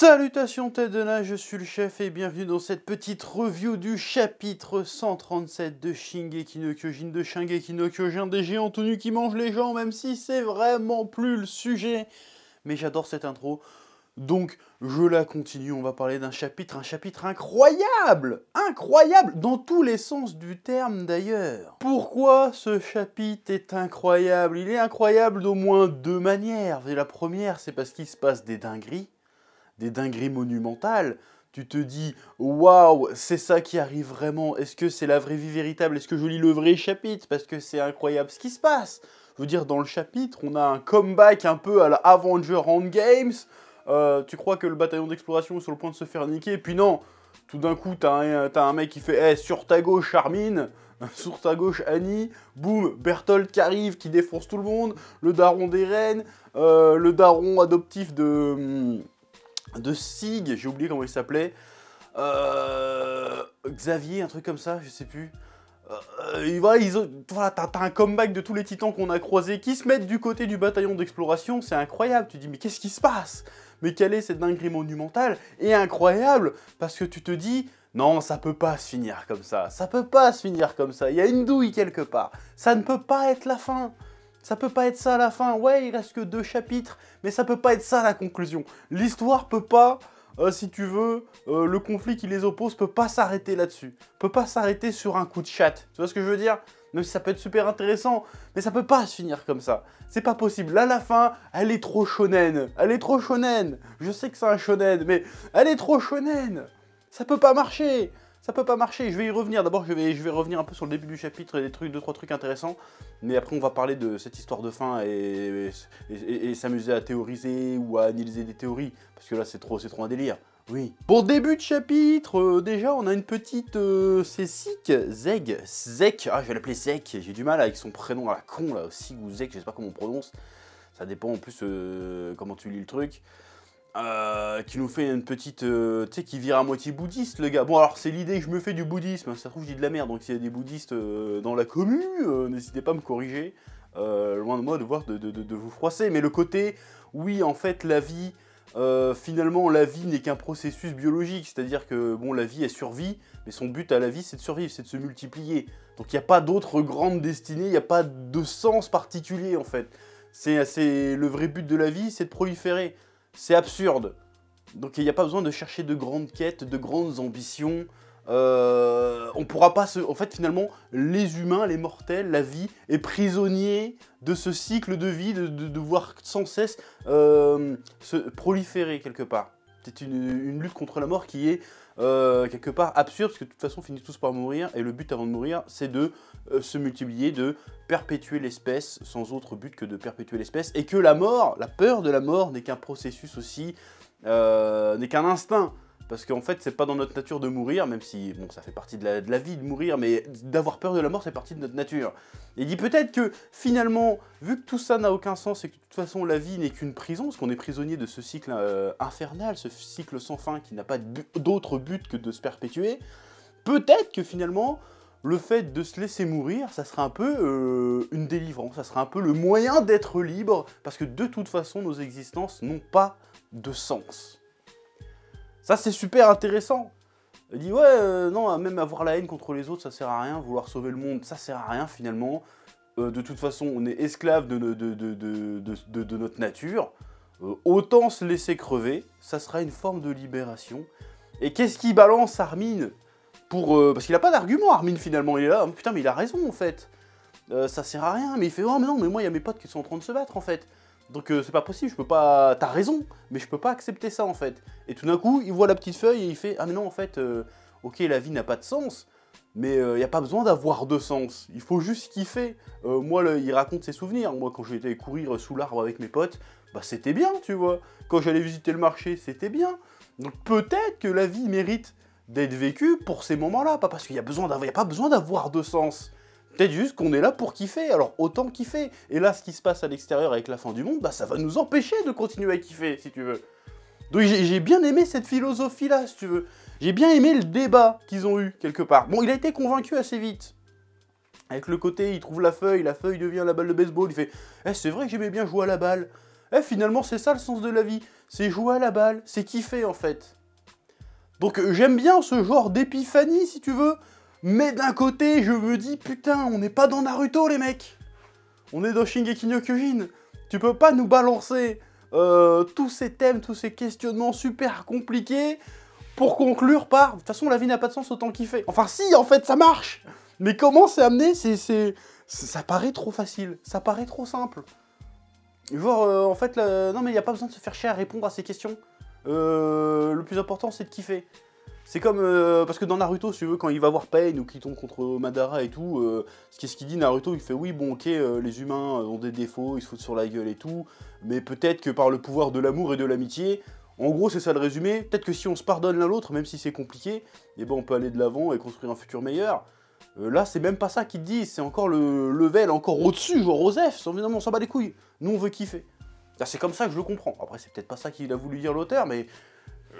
Salutations tête de nage, je suis le chef et bienvenue dans cette petite review du chapitre 137 de Shingeki no Kyojin, de Shingeki no Kyojin, des géants tout nus qui mangent les gens, même si c'est vraiment plus le sujet. Mais j'adore cette intro, donc je la continue, on va parler d'un chapitre, un chapitre incroyable, incroyable, dans tous les sens du terme d'ailleurs. Pourquoi ce chapitre est incroyable? Il est incroyable d'au moins deux manières. Et la première, c'est parce qu'il se passe des dingueries monumentales. Tu te dis, waouh, c'est ça qui arrive vraiment. Est-ce que c'est la vraie vie véritable? Est-ce que je lis le vrai chapitre? Parce que c'est incroyable ce qui se passe. Je veux dire, dans le chapitre, on a un comeback un peu à la Avenger Endgames. Tu crois que le bataillon d'exploration est sur le point de se faire niquer, puis non, tout d'un coup, t'as un mec qui fait hey, sur ta gauche Armin, sur ta gauche Annie, boum, Berthold qui arrive, qui défonce tout le monde, le daron d'Eren, le daron adoptif de Sig, j'ai oublié comment il s'appelait, Xavier, un truc comme ça, je sais plus. Voilà, t'as un comeback de tous les titans qu'on a croisés qui se mettent du côté du bataillon d'exploration, c'est incroyable. Tu te dis, mais qu'est-ce qui se passe? Mais quelle est cette dinguerie monumentale? Et incroyable, parce que tu te dis, non, ça peut pas se finir comme ça. Ça peut pas se finir comme ça. Il y a une douille quelque part. Ça ne peut pas être la fin. Ça peut pas être ça la fin. Ouais, il reste que 2 chapitres, mais ça peut pas être ça la conclusion. L'histoire peut pas... si tu veux, le conflit qui les oppose peut pas s'arrêter là-dessus. Peut pas s'arrêter sur un coup de chatte. Tu vois ce que je veux dire? Même si ça peut être super intéressant, mais ça peut pas se finir comme ça. C'est pas possible. Là, la fin, elle est trop shonen. Elle est trop shonen. Je sais que c'est un shonen, mais elle est trop shonen. Ça peut pas marcher. Ça peut pas marcher. Je vais y revenir. D'abord, je vais revenir un peu sur le début du chapitre et des trucs, 2-3 trucs intéressants. Mais après, on va parler de cette histoire de fin et s'amuser à théoriser ou à analyser des théories. Parce que là, c'est trop un délire. Oui. Pour début de chapitre, déjà, on a une petite... c'est Sik, Zek. Ah, je vais l'appeler Zek. J'ai du mal avec son prénom à la con, là. Sik ou Zek, je sais pas comment on prononce. Ça dépend en plus comment tu lis le truc. Qui nous fait une petite... tu sais, qui vire à moitié bouddhiste, le gars. Bon, alors, c'est l'idée que je me fais du bouddhisme. Ça se trouve, je dis de la merde. Donc, s'il y a des bouddhistes dans la commune, n'hésitez pas à me corriger. Loin de moi de vous froisser. Mais le côté, oui, en fait, la vie... finalement, la vie n'est qu'un processus biologique. C'est-à-dire que, bon, la vie, elle survit. Mais son but à la vie, c'est de survivre, c'est de se multiplier. Donc, il n'y a pas d'autre grande destinée. Il n'y a pas de sens particulier, en fait. Le vrai but de la vie, c'est de proliférer. C'est absurde. Donc il n'y a pas besoin de chercher de grandes quêtes, de grandes ambitions. On pourra pas se... En fait, finalement, les humains, les mortels, la vie est prisonnier de ce cycle de vie, de voir sans cesse se proliférer quelque part. C'est une lutte contre la mort qui est quelque part absurde, parce que de toute façon, on finit tous par mourir, et le but avant de mourir, c'est de se multiplier, de perpétuer l'espèce, sans autre but que de perpétuer l'espèce, et que la mort, la peur de la mort n'est qu'un processus aussi, n'est qu'un instinct. Parce qu'en fait, c'est pas dans notre nature de mourir, même si, bon, ça fait partie de la vie de mourir, mais d'avoir peur de la mort, c'est partie de notre nature. Et il dit peut-être que, finalement, vu que tout ça n'a aucun sens et que de toute façon, la vie n'est qu'une prison, parce qu'on est prisonnier de ce cycle infernal, ce cycle sans fin qui n'a pas d'autre but que de se perpétuer, peut-être que finalement, le fait de se laisser mourir, ça sera un peu une délivrance, ça sera un peu le moyen d'être libre, parce que de toute façon, nos existences n'ont pas de sens. Ça, c'est super intéressant. Il dit, ouais, non, même avoir la haine contre les autres, ça sert à rien. Vouloir sauver le monde, ça sert à rien, finalement. De toute façon, on est esclave de notre nature. Autant se laisser crever, ça sera une forme de libération. Et qu'est-ce qu'il balance, Armin parce qu'il n'a pas d'argument, Armin, finalement. Il est là, putain, mais il a raison, en fait. Ça sert à rien. Mais il fait, oh, mais non, mais moi, il y a mes potes qui sont en train de se battre, en fait. Donc c'est pas possible, je peux pas... T'as raison, mais je peux pas accepter ça en fait. Et tout d'un coup, il voit la petite feuille et il fait « Ah mais non en fait, ok la vie n'a pas de sens, mais y a pas besoin d'avoir de sens, il faut juste kiffer. » Moi, il raconte ses souvenirs. Moi quand j'étais courir sous l'arbre avec mes potes, bah c'était bien, tu vois. Quand j'allais visiter le marché, c'était bien. Donc peut-être que la vie mérite d'être vécue pour ces moments-là, pas parce qu'il y a pas besoin d'avoir de sens. Peut-être juste qu'on est là pour kiffer, alors autant kiffer. Et là, ce qui se passe à l'extérieur avec la fin du monde, bah ça va nous empêcher de continuer à kiffer, si tu veux. Donc j'ai bien aimé cette philosophie-là, si tu veux. J'ai bien aimé le débat qu'ils ont eu, quelque part. Bon, il a été convaincu assez vite. Avec le côté, il trouve la feuille devient la balle de baseball, il fait « Eh, c'est vrai que j'aimais bien jouer à la balle. Eh, finalement, c'est ça le sens de la vie. C'est jouer à la balle, c'est kiffer, en fait. Donc, j'aime bien ce genre d'épiphanie, si tu veux. Mais d'un côté, je me dis, putain, on n'est pas dans Naruto, les mecs. On est dans Shingeki no Kyojin. Tu peux pas nous balancer tous ces thèmes, tous ces questionnements super compliqués pour conclure par... De toute façon, la vie n'a pas de sens, autant kiffer. Enfin, si, en fait, ça marche. Mais comment c'est amené, ça paraît trop facile. Ça paraît trop simple. Genre, en fait, non, mais il n'y a pas besoin de se faire chier à répondre à ces questions. Le plus important, c'est de kiffer. C'est comme, parce que dans Naruto, si tu veux, quand il va voir Pain ou qu'il tombe contre Madara et tout, qu'est-ce qu'il dit Naruto? Il fait oui, bon, ok, les humains ont des défauts, ils se foutent sur la gueule et tout, mais peut-être que par le pouvoir de l'amour et de l'amitié, en gros, c'est ça le résumé, peut-être que si on se pardonne l'un l'autre, même si c'est compliqué, eh ben on peut aller de l'avant et construire un futur meilleur. Là, c'est même pas ça qu'ils te disent, c'est encore le level encore au-dessus, genre Osef, évidemment, on s'en bat les couilles. Nous, on veut kiffer. C'est comme ça que je le comprends. Après, c'est peut-être pas ça qu'il a voulu dire l'auteur, mais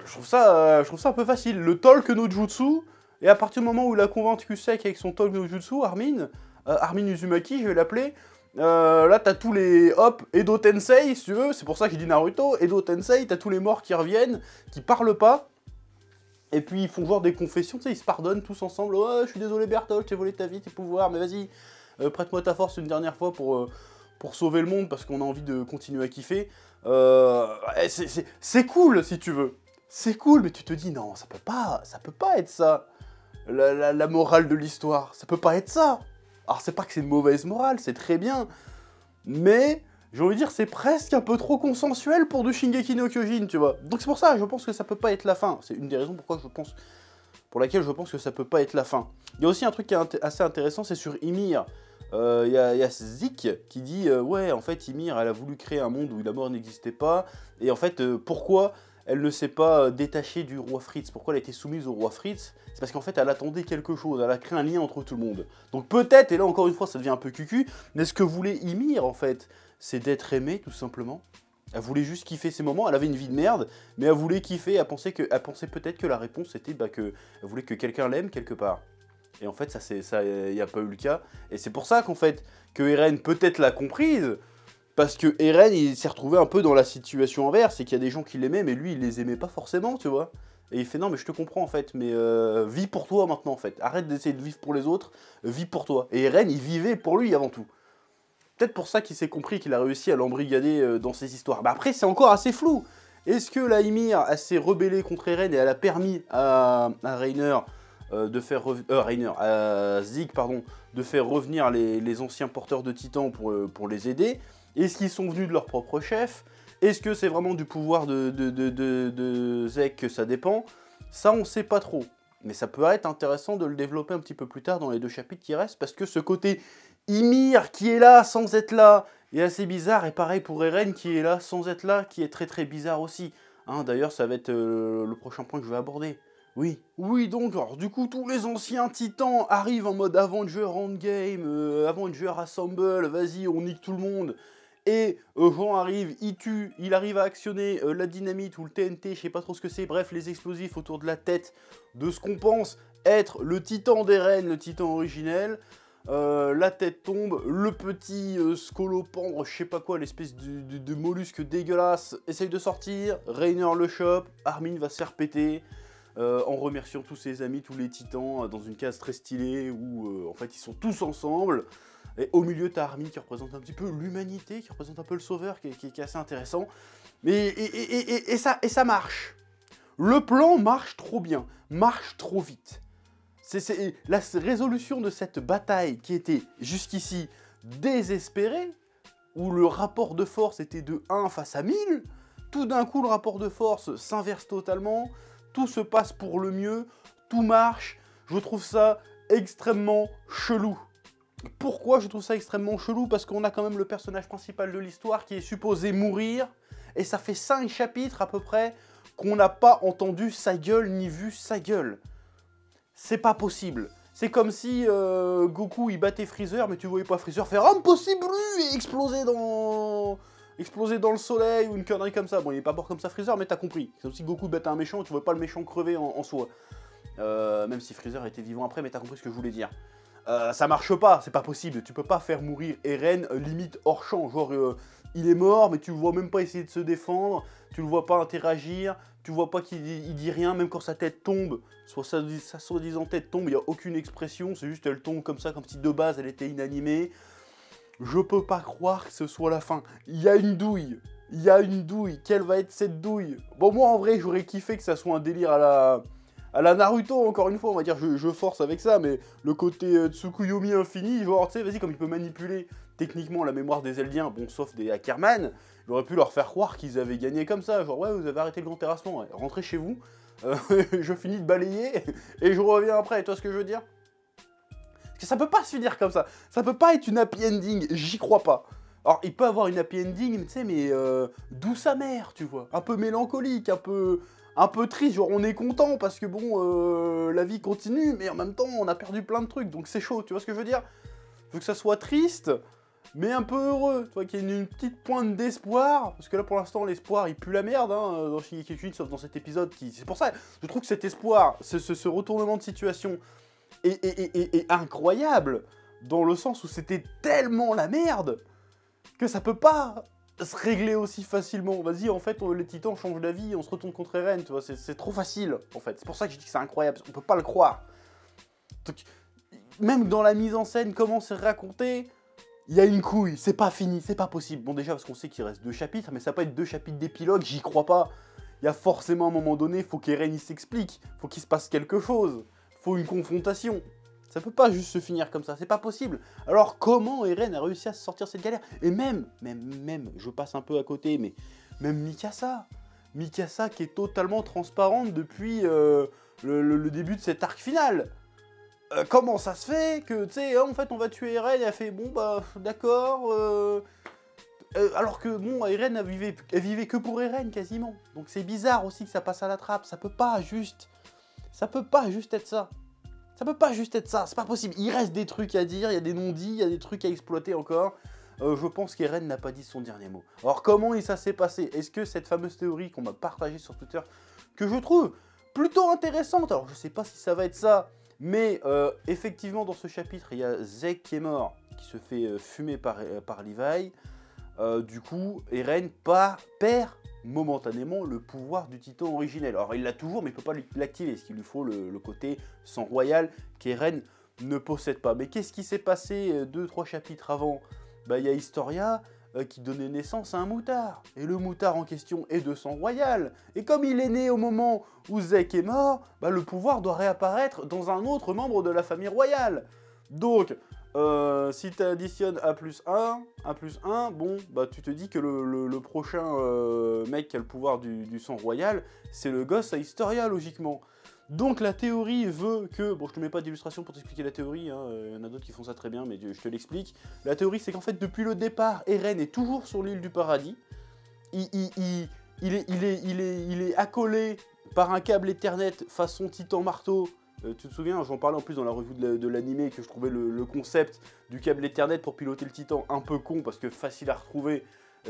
je trouve ça un peu facile. Le Talk no Jutsu, et à partir du moment où il a convaincu Sek avec son Talk no Jutsu, Armin Uzumaki, je vais l'appeler, là, t'as tous les, hop, Edo Tensei, si tu veux, c'est pour ça que j'ai dit Naruto, Edo Tensei, t'as tous les morts qui reviennent, qui parlent pas, et puis ils font genre des confessions, tu sais, ils se pardonnent tous ensemble, oh, je suis désolé Berthold, j'ai volé ta vie, tes pouvoirs, mais vas-y, prête-moi ta force une dernière fois pour sauver le monde, parce qu'on a envie de continuer à kiffer. C'est cool, si tu veux. C'est cool, mais tu te dis, non, ça peut pas être ça, la morale de l'histoire, ça peut pas être ça. Alors c'est pas que c'est une mauvaise morale, c'est très bien, mais j'ai envie de dire, c'est presque un peu trop consensuel pour du Shingeki no Kyojin, tu vois. Donc c'est pour ça, je pense que ça peut pas être la fin. C'est une des raisons pour laquelle je pense que ça peut pas être la fin. Il y a aussi un truc qui est assez intéressant, c'est sur Ymir. Il y a Zik qui dit ouais, en fait, Ymir, elle a voulu créer un monde où la mort n'existait pas, et en fait, pourquoi elle ne s'est pas détachée du roi Fritz? Pourquoi elle a été soumise au roi Fritz? C'est parce qu'en fait, elle attendait quelque chose, elle a créé un lien entre tout le monde. Donc peut-être, et là encore une fois, ça devient un peu cucu, mais ce que voulait Ymir, en fait, c'est d'être aimée, tout simplement. Elle voulait juste kiffer ses moments, elle avait une vie de merde, mais elle voulait kiffer, elle pensait peut-être que la réponse c'était elle voulait que quelqu'un l'aime quelque part. Et en fait, ça, il n'y a pas eu le cas. Et c'est pour ça qu'en fait, que Eren peut-être l'a comprise, parce que Eren, il s'est retrouvé un peu dans la situation inverse, c'est qu'il y a des gens qui l'aimaient, mais lui, il les aimait pas forcément, tu vois. Et il fait, non, mais je te comprends, en fait, mais vis pour toi maintenant, en fait. Arrête d'essayer de vivre pour les autres, vis pour toi. Et Eren, il vivait pour lui avant tout. Peut-être pour ça qu'il s'est compris qu'il a réussi à l'embrigader dans ses histoires. Bah après, c'est encore assez flou. Est-ce que la Ymir, elle s'est rebellée contre Eren et elle a permis à Reiner de faire à Zeke, pardon, de faire revenir les anciens porteurs de titans pour les aider? Est-ce qu'ils sont venus de leur propre chef? Est-ce que c'est vraiment du pouvoir de Zeke que ça dépend? Ça, on sait pas trop. Mais ça peut être intéressant de le développer un petit peu plus tard dans les 2 chapitres qui restent, parce que ce côté Ymir qui est là sans être là est assez bizarre, et pareil pour Eren qui est là sans être là, qui est très très bizarre aussi. Hein, d'ailleurs, ça va être le prochain point que je vais aborder. Oui, donc, alors, du coup, tous les anciens titans arrivent en mode Avenger Endgame, Avenger Assemble, vas-y, on nique tout le monde. Et Jean arrive, il arrive à actionner la dynamite ou le TNT, je sais pas trop ce que c'est, bref, les explosifs autour de la tête de ce qu'on pense être le titan d'Eren, le titan originel. La tête tombe, le petit scolopendre, je sais pas quoi, l'espèce de mollusque dégueulasse, essaye de sortir, Reiner le chope, Armin va se faire péter. En remerciant tous ses amis, tous les titans, dans une case très stylée où en fait ils sont tous ensemble. Et au milieu, t'as Armin qui représente un petit peu l'humanité, qui représente un peu le sauveur, qui est assez intéressant. Et ça marche. Le plan marche trop bien, marche trop vite. C'est la résolution de cette bataille qui était jusqu'ici désespérée, où le rapport de force était de 1 face à 1000, tout d'un coup le rapport de force s'inverse totalement. Tout se passe pour le mieux, tout marche, je trouve ça extrêmement chelou. Pourquoi je trouve ça extrêmement chelou? Parce qu'on a quand même le personnage principal de l'histoire qui est supposé mourir, et ça fait 5 chapitres à peu près qu'on n'a pas entendu sa gueule ni vu sa gueule. C'est pas possible. C'est comme si Goku il battait Freezer, mais tu voyais pas Freezer faire impossible et exploser dans le soleil ou une connerie comme ça. Bon, il est pas mort comme ça Freezer, mais t'as compris. C'est comme si Goku battait un méchant, tu vois pas le méchant crever en soi. Même si Freezer était vivant après, mais t'as compris ce que je voulais dire. Ça marche pas, c'est pas possible. Tu peux pas faire mourir Eren limite hors champ. Genre, il est mort, mais tu le vois même pas essayer de se défendre, tu le vois pas interagir, tu vois pas qu'il dit rien, même quand sa tête tombe, soit sa soi-disant tête tombe, il n'y a aucune expression, c'est juste elle tombe comme ça, comme si de base elle était inanimée. Je peux pas croire que ce soit la fin. Il y a une douille. Il y a une douille. Quelle va être cette douille? Bon, moi, en vrai, j'aurais kiffé que ça soit un délire à la Naruto, encore une fois. On va dire, je force avec ça, mais le côté Tsukuyomi infini, genre, tu sais, vas-y, comme il peut manipuler techniquement la mémoire des Eldiens, bon, sauf des Ackerman, j'aurais pu leur faire croire qu'ils avaient gagné comme ça. Genre, ouais, vous avez arrêté le grand terrassement, ouais. Rentrez chez vous, je finis de balayer, et je reviens après. Tu vois ce que je veux dire? Parce que ça peut pas se finir comme ça. Ça peut pas être une happy ending, j'y crois pas. Alors, il peut avoir une happy ending, tu sais, mais douce amère, tu vois. Un peu mélancolique, un peu triste. Genre, on est content parce que, bon, la vie continue, mais en même temps, on a perdu plein de trucs. Donc, c'est chaud, tu vois ce que je veux dire? Je veux que ça soit triste, mais un peu heureux. Tu vois, qu'il y ait une petite pointe d'espoir. Parce que là, pour l'instant, l'espoir, il pue la merde, hein, dans Shingeki no Kyojin, sauf dans cet épisode. C'est pour ça, je trouve que cet espoir, ce retournement de situation est incroyable. Dans le sens où c'était tellement la merde que ça peut pas se régler aussi facilement. Vas-y, en fait, les titans changent d'avis, on se retourne contre Eren, tu vois, c'est trop facile, en fait. C'est pour ça que je dis que c'est incroyable, on peut pas le croire. Donc, même dans la mise en scène, comment c'est raconté, il y a une couille, c'est pas fini, c'est pas possible. Bon, déjà, parce qu'on sait qu'il reste 2 chapitres, mais ça va pas être 2 chapitres d'épilogue, j'y crois pas. Il y a forcément un moment donné, faut qu'Eren, il s'explique, faut qu'il se passe quelque chose, faut une confrontation. Ça peut pas juste se finir comme ça, c'est pas possible. Alors comment Eren a réussi à se sortir cette galère? Et même, je passe un peu à côté, mais même Mikasa qui est totalement transparente depuis le début de cet arc final. Comment ça se fait que, tu sais, en fait on va tuer Eren, et elle fait, bon bah d'accord, alors que, bon, Eren, elle vivait que pour Eren quasiment. Donc c'est bizarre aussi que ça passe à la trappe, ça peut pas juste être ça. Ça peut pas juste être ça, c'est pas possible. Il reste des trucs à dire, il y a des non-dits, il y a des trucs à exploiter encore. Je pense qu'Eren n'a pas dit son dernier mot. Alors comment ça s'est passé? Est-ce que cette fameuse théorie qu'on m'a partagée sur Twitter, que je trouve plutôt intéressante, alors je sais pas si ça va être ça, mais effectivement dans ce chapitre, il y a Zeke qui est mort, qui se fait fumer par Levi. Du coup, Eren perd momentanément le pouvoir du titan originel. Alors il l'a toujours, mais il ne peut pas l'activer, parce qu'il lui faut le côté sang royal qu'Eren ne possède pas. Mais qu'est-ce qui s'est passé 2-3 chapitres avant? Bah, il y a Historia qui donnait naissance à un moutard. Et le moutard en question est de sang royal. Et comme il est né au moment où Zeke est mort, bah, le pouvoir doit réapparaître dans un autre membre de la famille royale. Donc, si tu additionnes A plus 1, bon, bah tu te dis que le prochain mec qui a le pouvoir du sang royal, c'est le gosse à Historia, logiquement. Donc la théorie veut que... Bon, je te mets pas d'illustration pour t'expliquer la théorie, hein, y en a d'autres qui font ça très bien, mais je te l'explique. La théorie, c'est qu'en fait, depuis le départ, Eren est toujours sur l'île du paradis. Il est accolé par un câble Ethernet façon Titan Marteau. Tu te souviens, j'en parlais en plus dans la revue de l'animé, que je trouvais le concept du câble Ethernet pour piloter le Titan un peu con, parce que facile à retrouver,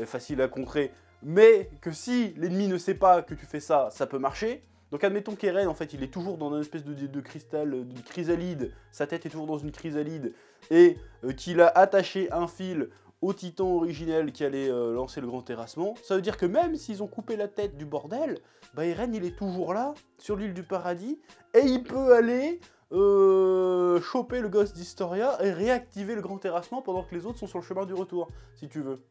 facile à contrer, mais que si l'ennemi ne sait pas que tu fais ça, ça peut marcher. Donc admettons qu'Eren, en fait, il est toujours dans une espèce de cristal, de chrysalide, sa tête est toujours dans une chrysalide, et qu'il a attaché un fil au titan originel qui allait lancer le grand terrassement. Ça veut dire que même s'ils ont coupé la tête du bordel, bah Eren, il est toujours là, sur l'île du paradis, et il peut aller choper le gosse d'Historia et réactiver le grand terrassement pendant que les autres sont sur le chemin du retour, si tu veux.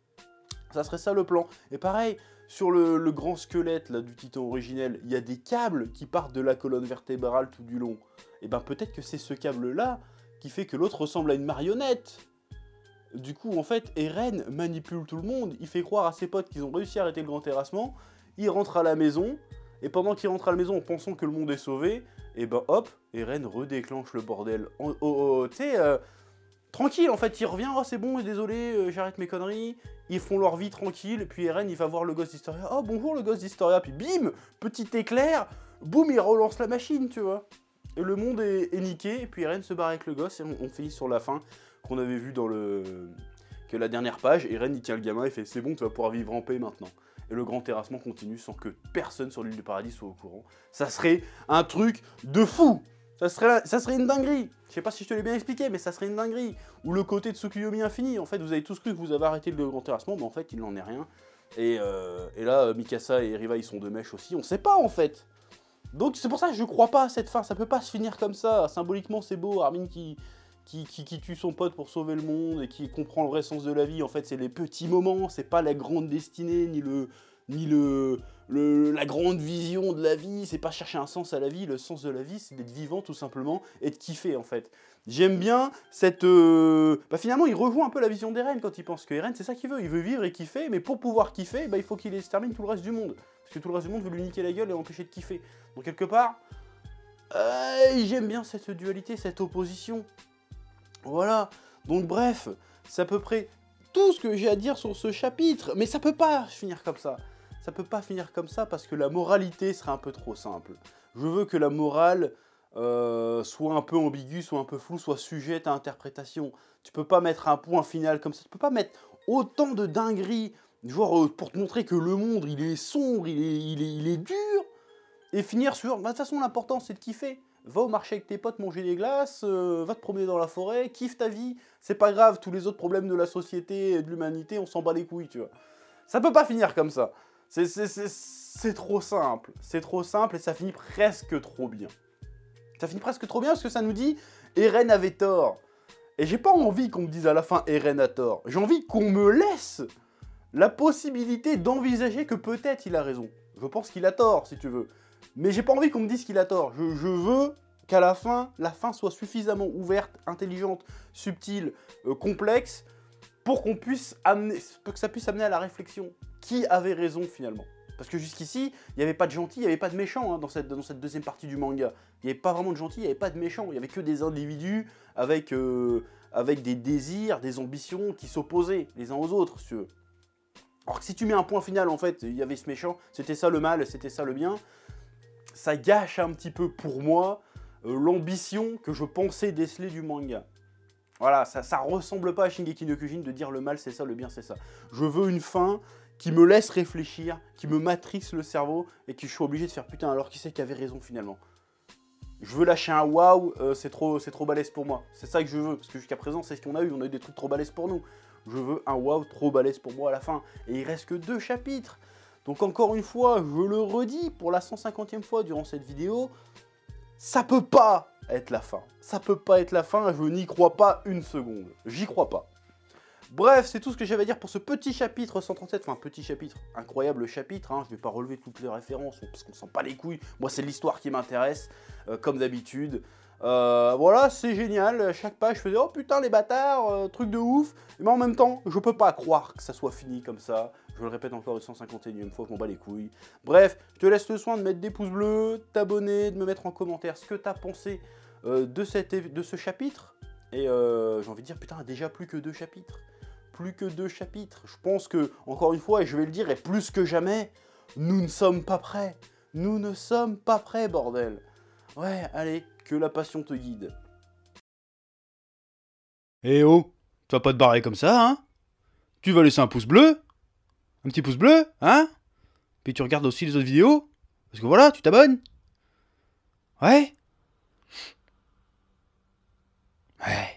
Ça serait ça le plan. Et pareil, sur le grand squelette là, du titan originel, il y a des câbles qui partent de la colonne vertébrale tout du long. Et ben peut-être que c'est ce câble-là qui fait que l'autre ressemble à une marionnette. Du coup, en fait, Eren manipule tout le monde. Il fait croire à ses potes qu'ils ont réussi à arrêter le grand terrassement. Il rentre à la maison. Et pendant qu'il rentre à la maison en pensant que le monde est sauvé, et ben hop, Eren redéclenche le bordel. Tu sais, tranquille, en fait, il revient, oh c'est bon, désolé, j'arrête mes conneries. Ils font leur vie tranquille, puis Eren, il va voir le gosse d'Historia. Oh, bonjour le gosse d'Historia, puis bim, petit éclair, boum, il relance la machine, tu vois. Et le monde est niqué, et puis Eren se barre avec le gosse, et on finit sur la fin qu'on avait vu dans que la dernière page. Eren, il tient le gamin, il fait, c'est bon, tu vas pouvoir vivre en paix maintenant. Et le grand terrassement continue sans que personne sur l'île du paradis soit au courant. Ça serait un truc de fou. Ça serait une dinguerie. Je sais pas si je te l'ai bien expliqué, mais ça serait une dinguerie. Ou le côté de Tsukuyomi infini. En fait, vous avez tous cru que vous avez arrêté le grand terrassement, mais en fait, il n'en est rien. Et là, Mikasa et Riva, ils sont de mèche aussi. On sait pas, en fait. Donc, c'est pour ça que je crois pas à cette fin. Ça peut pas se finir comme ça. Symboliquement, c'est beau. Armin qui tue son pote pour sauver le monde et qui comprend le vrai sens de la vie. En fait, c'est les petits moments. C'est pas la grande destinée, ni la grande vision de la vie, c'est pas chercher un sens à la vie, le sens de la vie, c'est d'être vivant tout simplement, et de kiffer en fait. J'aime bien cette... finalement, il rejoint un peu la vision d'Eren quand il pense que Eren, c'est ça qu'il veut vivre et kiffer, mais pour pouvoir kiffer, il faut qu'il extermine tout le reste du monde. Parce que tout le reste du monde veut lui niquer la gueule et l'empêcher de kiffer. Donc quelque part, j'aime bien cette dualité, cette opposition. Voilà, donc bref, c'est à peu près tout ce que j'ai à dire sur ce chapitre, mais ça peut pas finir comme ça. Ça peut pas finir comme ça parce que la moralité serait un peu trop simple. Je veux que la morale soit un peu ambiguë, soit un peu floue, soit sujette à interprétation. Tu peux pas mettre un point final comme ça. Tu peux pas mettre autant de dingueries, genre pour te montrer que le monde il est sombre, il est dur, et finir sur... de toute façon, l'important c'est de kiffer. Va au marché avec tes potes manger des glaces, va te promener dans la forêt, kiffe ta vie. C'est pas grave, tous les autres problèmes de la société et de l'humanité, on s'en bat les couilles, tu vois. Ça peut pas finir comme ça. C'est trop simple. C'est trop simple et ça finit presque trop bien. Ça finit presque trop bien parce que ça nous dit Eren avait tort. Et j'ai pas envie qu'on me dise à la fin Eren a tort. J'ai envie qu'on me laisse la possibilité d'envisager que peut-être il a raison. Je pense qu'il a tort, si tu veux. Mais j'ai pas envie qu'on me dise qu'il a tort. Je veux qu'à la fin soit suffisamment ouverte, intelligente, subtile, complexe, pour qu'on puisse amener, pour que ça puisse amener à la réflexion. Qui avait raison finalement? Parce que jusqu'ici, il n'y avait pas de gentils, il n'y avait pas de méchants dans cette deuxième partie du manga. Il n'y avait pas vraiment de gentils, il n'y avait pas de méchants. Il n'y avait que des individus avec des désirs, des ambitions qui s'opposaient les uns aux autres, si tu veux. Alors que si tu mets un point final, en fait, il y avait ce méchant, c'était ça le mal, c'était ça le bien, ça gâche un petit peu pour moi l'ambition que je pensais déceler du manga. Voilà, ça ressemble pas à Shingeki no Kyojin de dire le mal c'est ça, le bien c'est ça. Je veux une fin qui me laisse réfléchir, qui me matrixe le cerveau et que je suis obligé de faire putain alors qui c'est qui avait raison finalement. Je veux lâcher un waouh, c'est trop balèze pour moi. C'est ça que je veux, parce que jusqu'à présent c'est ce qu'on a eu des trucs trop balèzes pour nous. Je veux un waouh trop balèze pour moi à la fin. Et il reste que 2 chapitres. Donc encore une fois, je le redis pour la 150e fois durant cette vidéo, ça peut pas être la fin. Ça peut pas être la fin, je n'y crois pas une seconde. J'y crois pas. Bref, c'est tout ce que j'avais à dire pour ce petit chapitre 137. Enfin, petit chapitre, incroyable chapitre. Hein. Je vais pas relever toutes les références parce qu'on sent pas les couilles. Moi, c'est l'histoire qui m'intéresse, comme d'habitude. Voilà, c'est génial. Chaque page, je faisais oh putain, les bâtards, truc de ouf. Mais en même temps, je peux pas croire que ça soit fini comme ça. Je le répète encore une 151e fois, je m'en bats les couilles. Bref, je te laisse le soin de mettre des pouces bleus, t'abonner, de me mettre en commentaire ce que t'as pensé de ce chapitre. Et j'ai envie de dire, putain, déjà plus que 2 chapitres. Plus que 2 chapitres. Je pense que, encore une fois, et je vais le dire, et plus que jamais, nous ne sommes pas prêts. Nous ne sommes pas prêts, bordel. Ouais, allez, que la passion te guide. Eh oh, tu vas pas te barrer comme ça, hein? Tu vas laisser un pouce bleu? Un petit pouce bleu, hein? Puis tu regardes aussi les autres vidéos? Parce que voilà, tu t'abonnes? Ouais? Ouais.